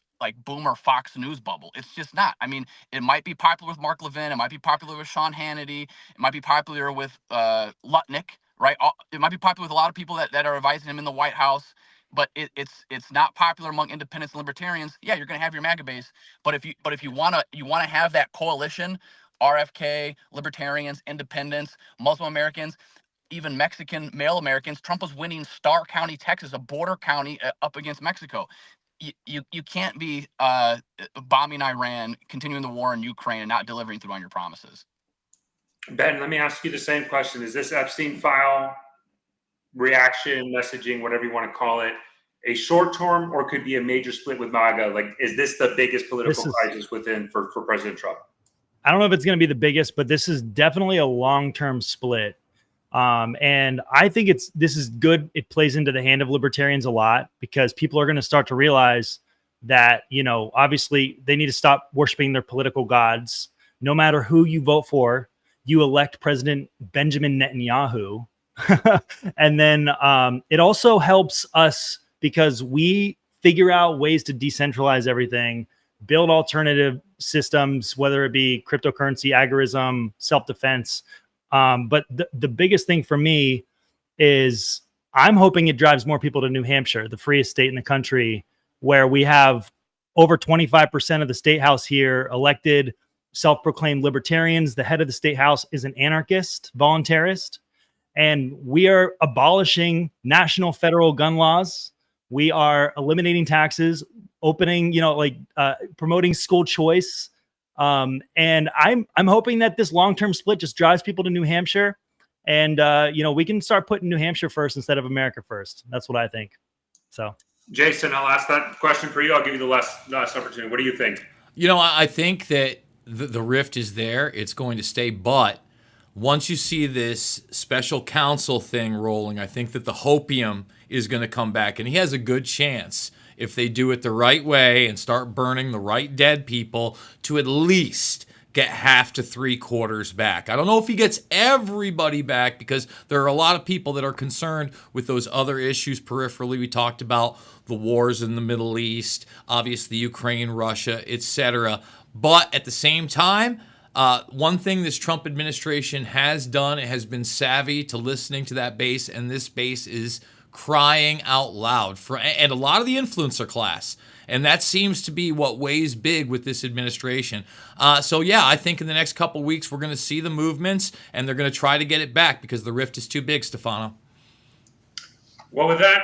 boomer Fox News bubble. It's just not. I mean, it might be popular with Mark Levin. It might be popular with Sean Hannity. It might be popular with Lutnick, right? It might be popular with a lot of people that are advising him in the White House. But it's not popular among independents and libertarians. Yeah, you're going to have your MAGA base, but if you want to have that coalition, RFK, libertarians, independents, Muslim Americans, even Mexican male Americans. Trump was winning Starr County, Texas, a border county up against Mexico. You can't be bombing Iran, continuing the war in Ukraine, and not delivering through on your promises. Ben, let me ask you the same question. Is this Epstein file reaction, messaging, whatever you want to call it, a short term or could be a major split with MAGA? Is this the biggest political crisis for President Trump? I don't know if it's going to be the biggest, but this is definitely a long-term split. And I think this is good. It plays into the hand of libertarians a lot because people are going to start to realize that, obviously they need to stop worshiping their political gods. No matter who you vote for, you elect President Benjamin Netanyahu. And then it also helps us because we figure out ways to decentralize everything, build alternative systems, whether it be cryptocurrency, agorism, self-defense. But the biggest thing for me is I'm hoping it drives more people to New Hampshire, the freest state in the country, where we have over 25% of the state house here elected self-proclaimed libertarians. The head of the state house is an anarchist, voluntarist, and we are abolishing national federal gun laws. We are eliminating taxes, opening, promoting school choice. And I'm hoping that this long-term split just drives people to New Hampshire. And, we can start putting New Hampshire first instead of America first. That's what I think. So, Jason, I'll ask that question for you. I'll give you the last opportunity. What do you think? I think that the rift is there. It's going to stay. But once you see this special counsel thing rolling, I think that the hopium is going to come back. And he has a good chance, if they do it the right way and start burning the right dead people, to at least get half to 3/4 back. I don't know if he gets everybody back because there are a lot of people that are concerned with those other issues peripherally. We talked about the wars in the Middle East, obviously Ukraine, Russia, etc. But at the same time, one thing this Trump administration has done, it has been savvy to listening to that base, and this base is crying out loud and a lot of the influencer class. And that seems to be what weighs big with this administration. So yeah, I think in the next couple weeks, we're going to see the movements and they're going to try to get it back because the rift is too big, Stefano. Well, with that,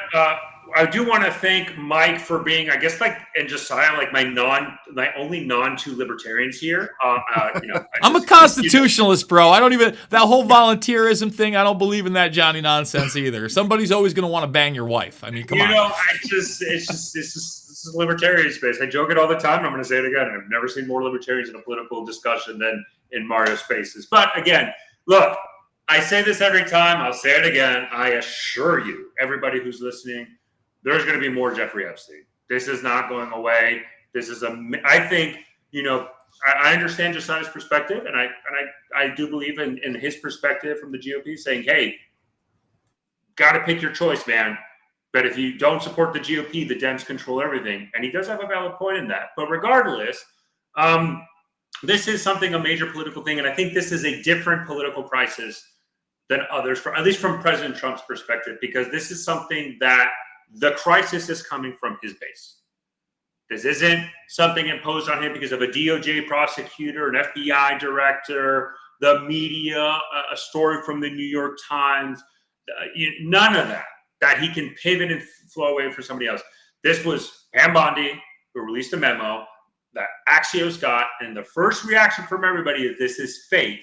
I do want to thank Mike for being, I guess, and Josiah, my only non-two libertarians here. I'm a constitutionalist, bro. I don't even, that whole volunteerism thing, I don't believe in that Johnny nonsense either. Somebody's always going to want to bang your wife. I mean, come on. This is libertarian space. I joke it all the time, and I'm going to say it again. I've never seen more libertarians in a political discussion than in Mario spaces. But again, look, I say this every time. I'll say it again. I assure you, everybody who's listening, there's going to be more Jeffrey Epstein. This is not going away. I think, I understand Josiah's perspective, and I do believe in his perspective from the GOP saying, hey, got to pick your choice, man. But if you don't support the GOP, the Dems control everything. And he does have a valid point in that. But regardless, this is a major political thing. And I think this is a different political crisis than others, at least from President Trump's perspective, because this is something that the crisis is coming from his base. This isn't something imposed on him because of a DOJ prosecutor, an FBI director, the media, a story from the New York Times, none of that he can pivot and flow away for somebody else. This was Pam Bondi, who released a memo that Axios got, and the first reaction from everybody is this is fake.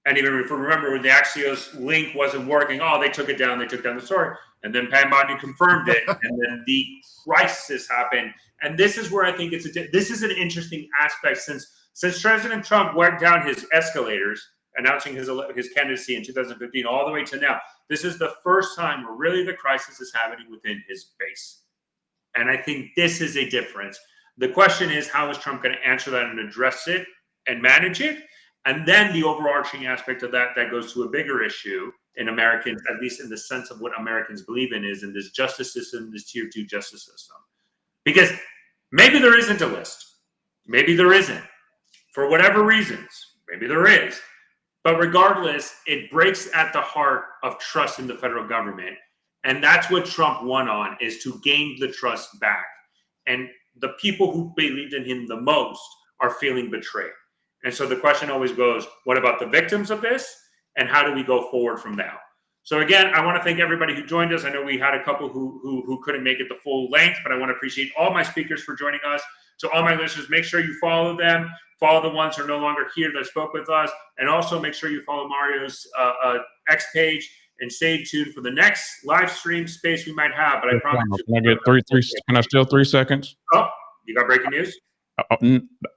And even if you remember when the Axios link wasn't working, they took it down, they took down the story. And then Pam Bondi confirmed it, and then the crisis happened. And this is where I think this is an interesting aspect since President Trump went down his escalators, announcing his candidacy in 2015 all the way to now. This is the first time where really the crisis is happening within his base. And I think this is a difference. The question is, how is Trump going to answer that and address it and manage it? And then the overarching aspect of that goes to a bigger issue in Americans, at least in the sense of what Americans believe in, is in this justice system, this tier 2 justice system. Because maybe there isn't a list. Maybe there isn't. For whatever reasons, maybe there is. But regardless, it breaks at the heart of trust in the federal government. And that's what Trump won on, is to gain the trust back. And the people who believed in him the most are feeling betrayed. And so the question always goes, what about the victims of this? And how do we go forward from now? So again, I want to thank everybody who joined us. I know we had a couple who couldn't make it the full length, but I want to appreciate all my speakers for joining us. To all my listeners, make sure you follow them. Follow the ones who are no longer here that spoke with us. And also make sure you follow Mario's X page and stay tuned for the next live stream space we might have. But I promise you. Can I get three? Can I steal 3 seconds? Oh, you got breaking news?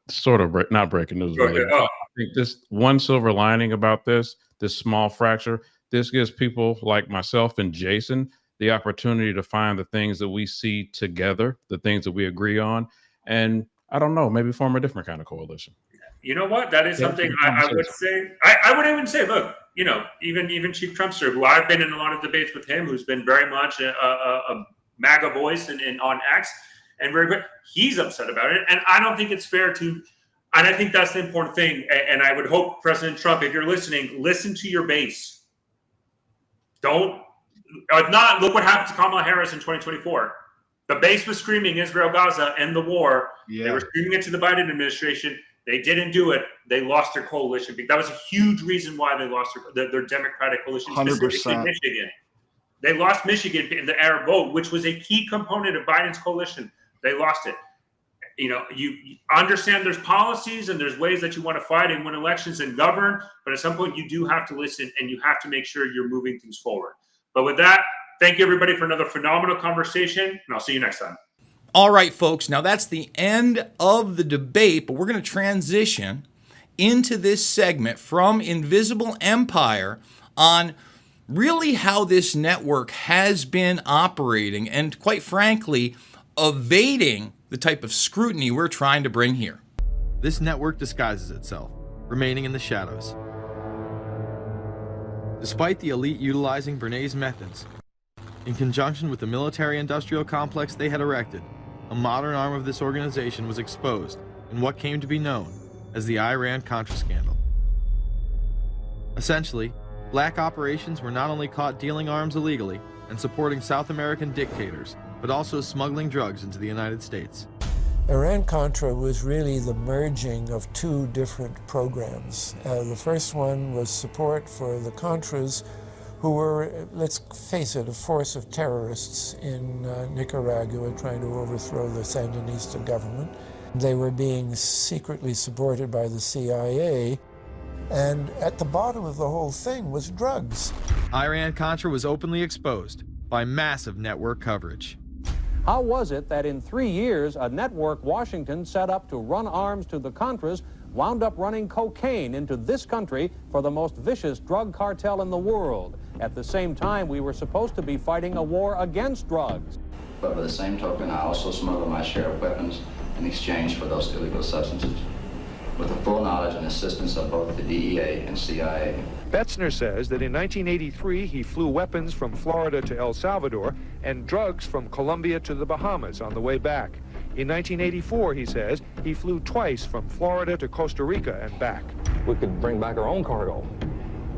Sort of, not breaking news. Really. I think this one silver lining about this small fracture, this gives people like myself and Jason the opportunity to find the things that we see together, the things that we agree on, and I don't know, maybe form a different kind of coalition. You know what? That is something I would say. I would even say, look, you know, even Chief Trumpster, who I've been in a lot of debates with him, who's been very much a MAGA voice and on X, and very good. He's upset about it, and I don't think it's fair to. And I think that's the important thing. And I would hope President Trump, if you're listening, listen to your base. Don't. If not, look what happened to Kamala Harris in 2024. The base was screaming Israel, Gaza, end the war. Yeah. They were screaming it to the Biden administration. They didn't do it. They lost their coalition. That was a huge reason why they lost their Democratic coalition, 100%. Specifically Michigan. They lost Michigan in the Arab vote, which was a key component of Biden's coalition. They lost it. You know, you understand there's policies and there's ways that you want to fight and win elections and govern, but at some point you do have to listen and you have to make sure you're moving things forward. But with that, thank you everybody for another phenomenal conversation, and I'll see you next time. All right, folks, now that's the end of the debate, but we're going to transition into this segment from Invisible Empire on really how this network has been operating and, quite frankly, evading the type of scrutiny we're trying to bring here. This network disguises itself, remaining in the shadows. Despite the elite utilizing Bernays' methods, in conjunction with the military-industrial complex they had erected, a modern arm of this organization was exposed in what came to be known as the Iran-Contra scandal. Essentially, black operations were not only caught dealing arms illegally and supporting South American dictators, but also smuggling drugs into the United States. Iran-Contra was really the merging of two different programs. The first one was support for the Contras, who were, let's face it, a force of terrorists in Nicaragua trying to overthrow the Sandinista government. They were being secretly supported by the CIA, and at the bottom of the whole thing was drugs. Iran-Contra was openly exposed by massive network coverage. How was it that in 3 years, a network Washington set up to run arms to the Contras wound up running cocaine into this country for the most vicious drug cartel in the world? At the same time, we were supposed to be fighting a war against drugs. But by the same token, I also smuggled my share of weapons in exchange for those illegal substances, with the full knowledge and assistance of both the DEA and CIA. Betzner says that in 1983, he flew weapons from Florida to El Salvador and drugs from Colombia to the Bahamas on the way back. In 1984, he says, he flew twice from Florida to Costa Rica and back. We could bring back our own cargo,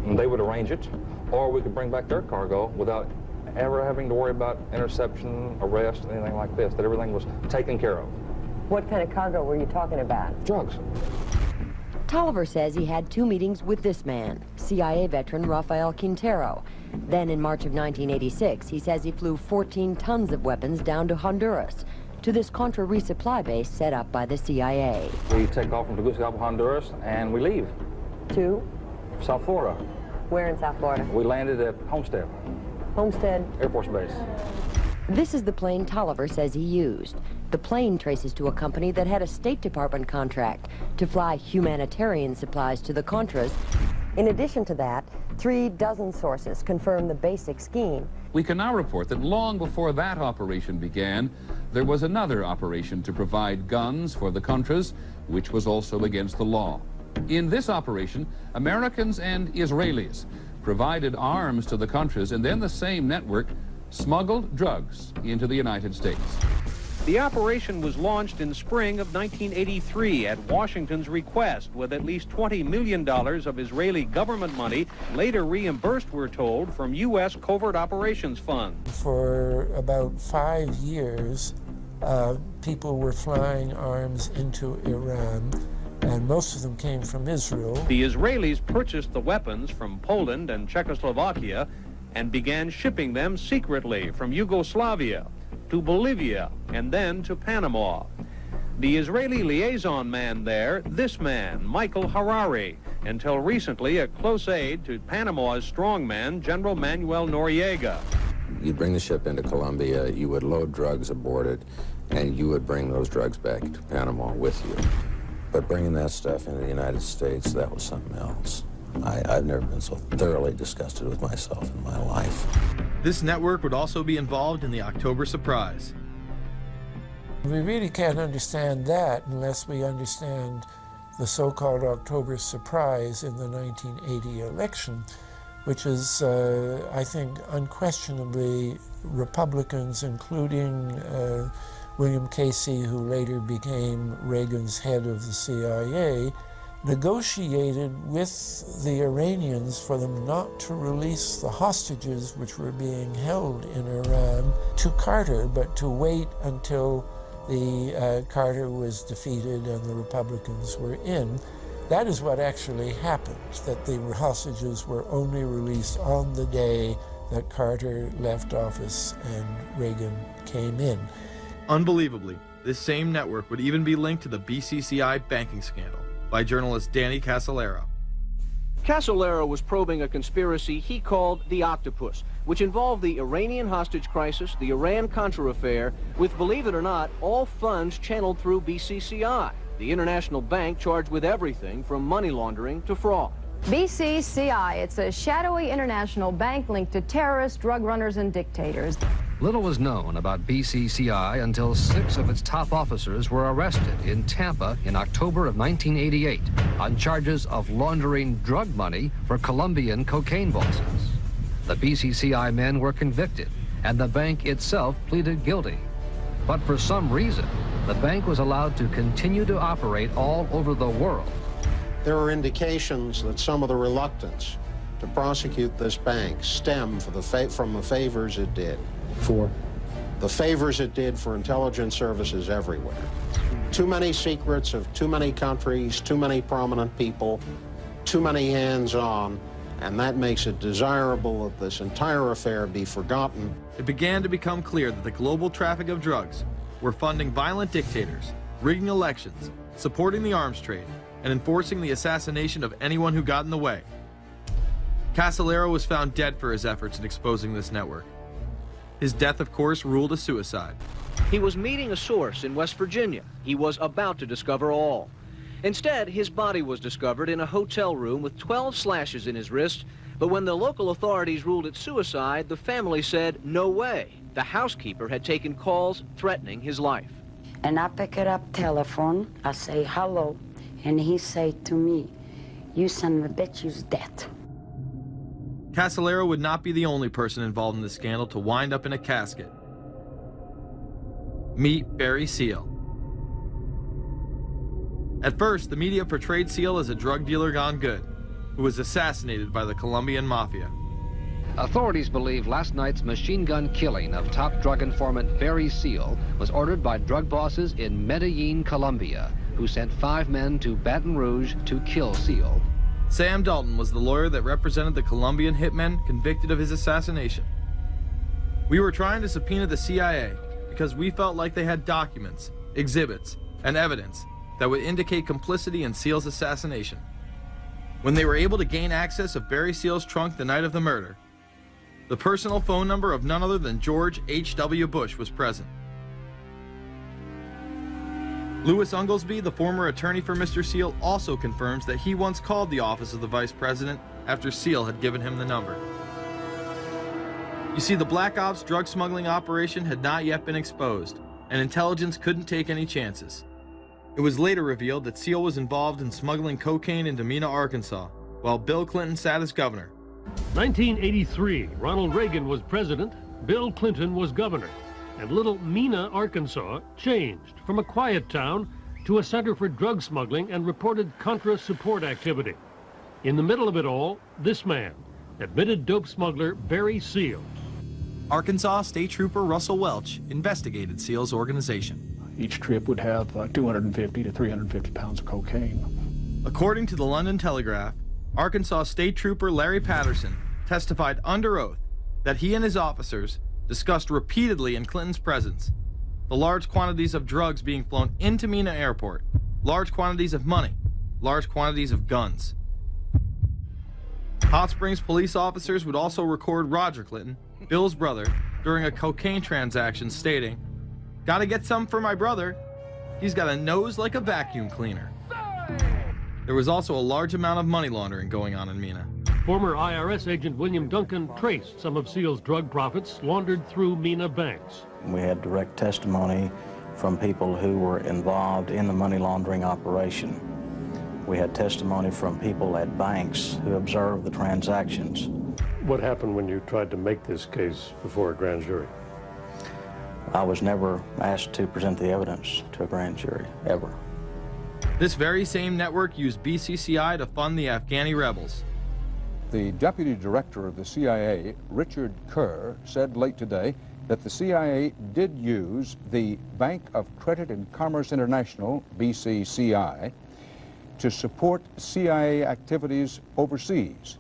and they would arrange it, or we could bring back their cargo without ever having to worry about interception, arrest, anything like this, that everything was taken care of. What kind of cargo were you talking about? Drugs. Tolliver says he had 2 meetings with this man, CIA veteran Rafael Quintero. Then in March of 1986, he says he flew 14 tons of weapons down to Honduras, to this Contra resupply base set up by the CIA. We take off from Tegucigalpa, Honduras, and we leave. To? South Florida. Where in South Florida? We landed at Homestead. Homestead? Air Force Base. This is the plane Tolliver says he used. The plane traces to a company that had a State Department contract to fly humanitarian supplies to the Contras. In addition to that, 3 dozen sources confirm the basic scheme. We can now report that long before that operation began, there was another operation to provide guns for the Contras, which was also against the law. In this operation, Americans and Israelis provided arms to the Contras, and then the same network smuggled drugs into the United States. The operation was launched in spring of 1983 at Washington's request, with at least $20 million of Israeli government money later reimbursed, we're told, from U.S. Covert Operations Fund. For about 5 years, people were flying arms into Iran, and most of them came from Israel. The Israelis purchased the weapons from Poland and Czechoslovakia and began shipping them secretly from Yugoslavia to Bolivia, and then to Panama. The Israeli liaison man there, this man, Michael Harari, until recently a close aide to Panama's strongman, General Manuel Noriega. You'd bring the ship into Colombia, you would load drugs aboard it, and you would bring those drugs back to Panama with you. But bringing that stuff into the United States, that was something else. I've never been so thoroughly disgusted with myself in my life. This network would also be involved in the October surprise. We really can't understand that unless we understand the so-called October surprise in the 1980 election, which is, I think, unquestionably Republicans, including William Casey, who later became Reagan's head of the CIA, negotiated with the Iranians for them not to release the hostages which were being held in Iran to Carter, but to wait until the Carter was defeated and the Republicans were in. That is what actually happened, that the hostages were only released on the day that Carter left office and Reagan came in. Unbelievably, this same network would even be linked to the BCCI banking scandal by journalist Danny Casolaro. Casolaro was probing a conspiracy he called the Octopus, which involved the Iranian hostage crisis, the Iran-Contra affair, with, believe it or not, all funds channeled through BCCI, the international bank charged with everything from money laundering to fraud. BCCI, it's a shadowy international bank linked to terrorists, drug runners, and dictators. Little was known about BCCI until 6 of its top officers were arrested in Tampa in October of 1988 on charges of laundering drug money for Colombian cocaine bosses. The BCCI men were convicted, and the bank itself pleaded guilty. But for some reason, the bank was allowed to continue to operate all over the world. There are indications that some of the reluctance to prosecute this bank stem from the favors it did. For? The favors it did for intelligence services everywhere. Too many secrets of too many countries, too many prominent people, too many hands-on, and that makes it desirable that this entire affair be forgotten. It began to become clear that the global traffic of drugs were funding violent dictators, rigging elections, supporting the arms trade, and enforcing the assassination of anyone who got in the way. Casolaro was found dead for his efforts in exposing this network. His death, of course, ruled a suicide. He was meeting a source in West Virginia. He was about to discover all. Instead, his body was discovered in a hotel room with 12 slashes in his wrist, but when the local authorities ruled it suicide, the family said, no way. The housekeeper had taken calls threatening his life. And I pick it up telephone, I say hello, and he say to me, you son of a bitch, you's dead. Casolaro would not be the only person involved in the scandal to wind up in a casket. Meet Barry Seal. At first, the media portrayed Seal as a drug dealer gone good, who was assassinated by the Colombian mafia. Authorities believe last night's machine gun killing of top drug informant Barry Seal was ordered by drug bosses in Medellin, Colombia, who sent 5 men to Baton Rouge to kill Seal. Sam Dalton was the lawyer that represented the Colombian hitmen convicted of his assassination. We were trying to subpoena the CIA because we felt like they had documents, exhibits, and evidence that would indicate complicity in Seal's assassination. When they were able to gain access of Barry Seal's trunk the night of the murder, the personal phone number of none other than George H.W. Bush was present. Louis Unglesby, the former attorney for Mr. Seal, also confirms that he once called the office of the vice president after Seal had given him the number. You see, the Black Ops drug smuggling operation had not yet been exposed, and intelligence couldn't take any chances. It was later revealed that Seal was involved in smuggling cocaine into Mena, Arkansas, while Bill Clinton sat as governor. 1983, Ronald Reagan was president, Bill Clinton was governor. And little Mena, Arkansas, changed from a quiet town to a center for drug smuggling and reported Contra support activity. In the middle of it all, this man, admitted dope smuggler Barry Seal. Arkansas State Trooper Russell Welch investigated Seal's organization. Each trip would have 250 to 350 pounds of cocaine. According to the London Telegraph, Arkansas State Trooper Larry Patterson testified under oath that he and his officers discussed repeatedly in Clinton's presence the large quantities of drugs being flown into Mena Airport, large quantities of money, large quantities of guns. Hot Springs police officers would also record Roger Clinton, Bill's brother, during a cocaine transaction stating, "Gotta get some for my brother. He's got a nose like a vacuum cleaner." There was also a large amount of money laundering going on in MENA. Former IRS agent William Duncan traced some of SEAL's drug profits laundered through MENA banks. We had direct testimony from people who were involved in the money laundering operation. We had testimony from people at banks who observed the transactions. What happened when you tried to make this case before a grand jury? I was never asked to present the evidence to a grand jury, ever. This very same network used BCCI to fund the Afghani rebels. The deputy director of the CIA, Richard Kerr, said late today that the CIA did use the Bank of Credit and Commerce International, BCCI, to support CIA activities overseas.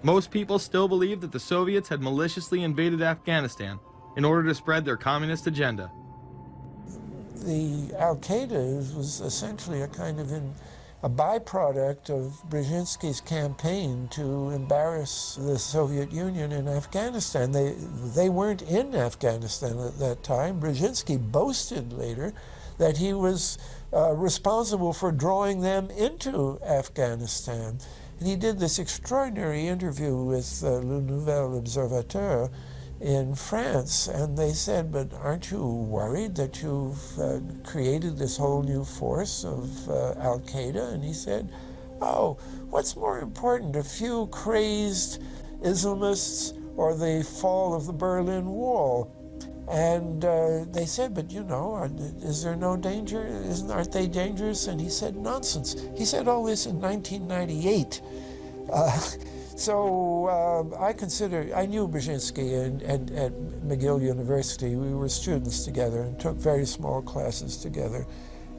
Most people still believe that the Soviets had maliciously invaded Afghanistan in order to spread their communist agenda. The Al-Qaeda was essentially a kind of a byproduct of Brzezinski's campaign to embarrass the Soviet Union in Afghanistan. They weren't in Afghanistan at that time. Brzezinski boasted later that he was responsible for drawing them into Afghanistan. And he did this extraordinary interview with Le Nouvel Observateur in France, and they said, but aren't you worried that you've created this whole new force of Al-Qaeda? And he said, oh, what's more important, a few crazed Islamists or the fall of the Berlin Wall? And they said, but you know, is there no danger? Aren't they dangerous? And he said, nonsense. He said all this in 1998. So I knew Brzezinski at McGill University. We were students together and took very small classes together.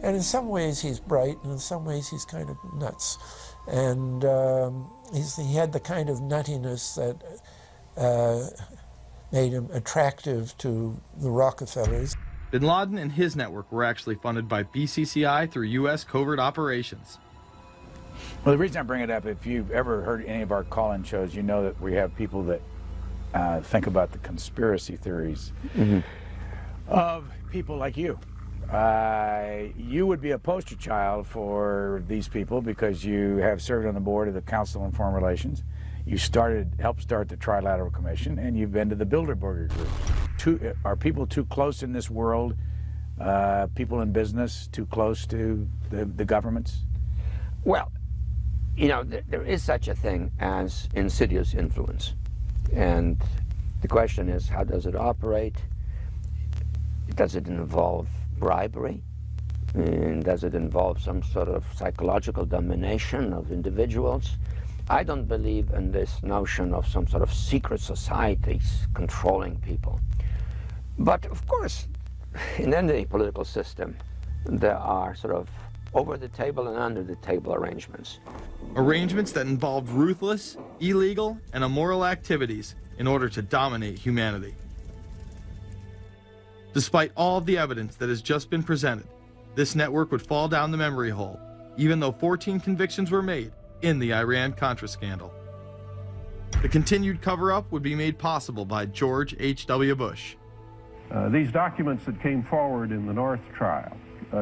And in some ways he's bright, and in some ways he's kind of nuts. And he had the kind of nuttiness that made him attractive to the Rockefellers. Bin Laden and his network were actually funded by BCCI through U.S. covert operations. Well, the reason I bring it up, if you've ever heard any of our call-in shows, you know that we have people that think about the conspiracy theories of people like you. You would be a poster child for these people because you have served on the board of the Council on Foreign Relations. You helped start the Trilateral Commission, and you've been to the Bilderberger Group. Are people too close in this world, people in business, too close to the governments? Well, you know, there is such a thing as insidious influence. And the question is, how does it operate? Does it involve bribery? And does it involve some sort of psychological domination of individuals? I don't believe in this notion of some sort of secret societies controlling people. But of course, in any political system, there are sort of over-the-table and under-the-table arrangements. Arrangements that involved ruthless, illegal, and immoral activities in order to dominate humanity. Despite all of the evidence that has just been presented, this network would fall down the memory hole, even though 14 convictions were made in the Iran-Contra scandal. The continued cover-up would be made possible by George H.W. Bush. These documents that came forward in the North trial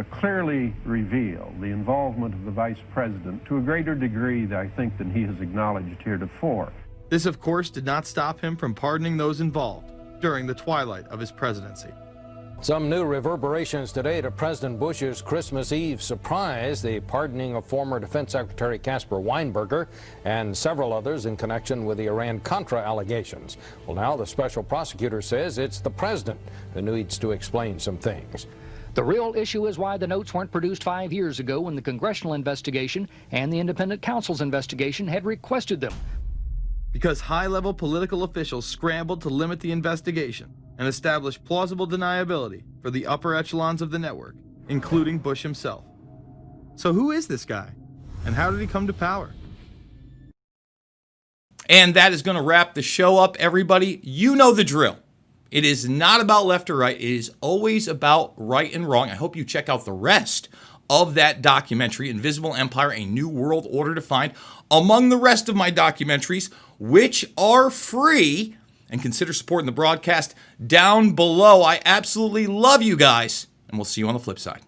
clearly reveal the involvement of the vice president to a greater degree, I think, than he has acknowledged heretofore. This, of course, did not stop him from pardoning those involved during the twilight of his presidency. Some new reverberations today to President Bush's Christmas Eve surprise, the pardoning of former Defense Secretary Caspar Weinberger and several others in connection with the Iran-Contra allegations. Well, now the special prosecutor says it's the president who needs to explain some things. The real issue is why the notes weren't produced 5 years ago when the congressional investigation and the independent counsel's investigation had requested them. Because high-level political officials scrambled to limit the investigation and establish plausible deniability for the upper echelons of the network, including Bush himself. So who is this guy, and how did he come to power? And that is going to wrap the show up, everybody. You know the drill. It is not about left or right. It is always about right and wrong. I hope you check out the rest of that documentary, Invisible Empire, A New World Order Defined, among the rest of my documentaries, which are free. And consider supporting the broadcast down below. I absolutely love you guys, and we'll see you on the flip side.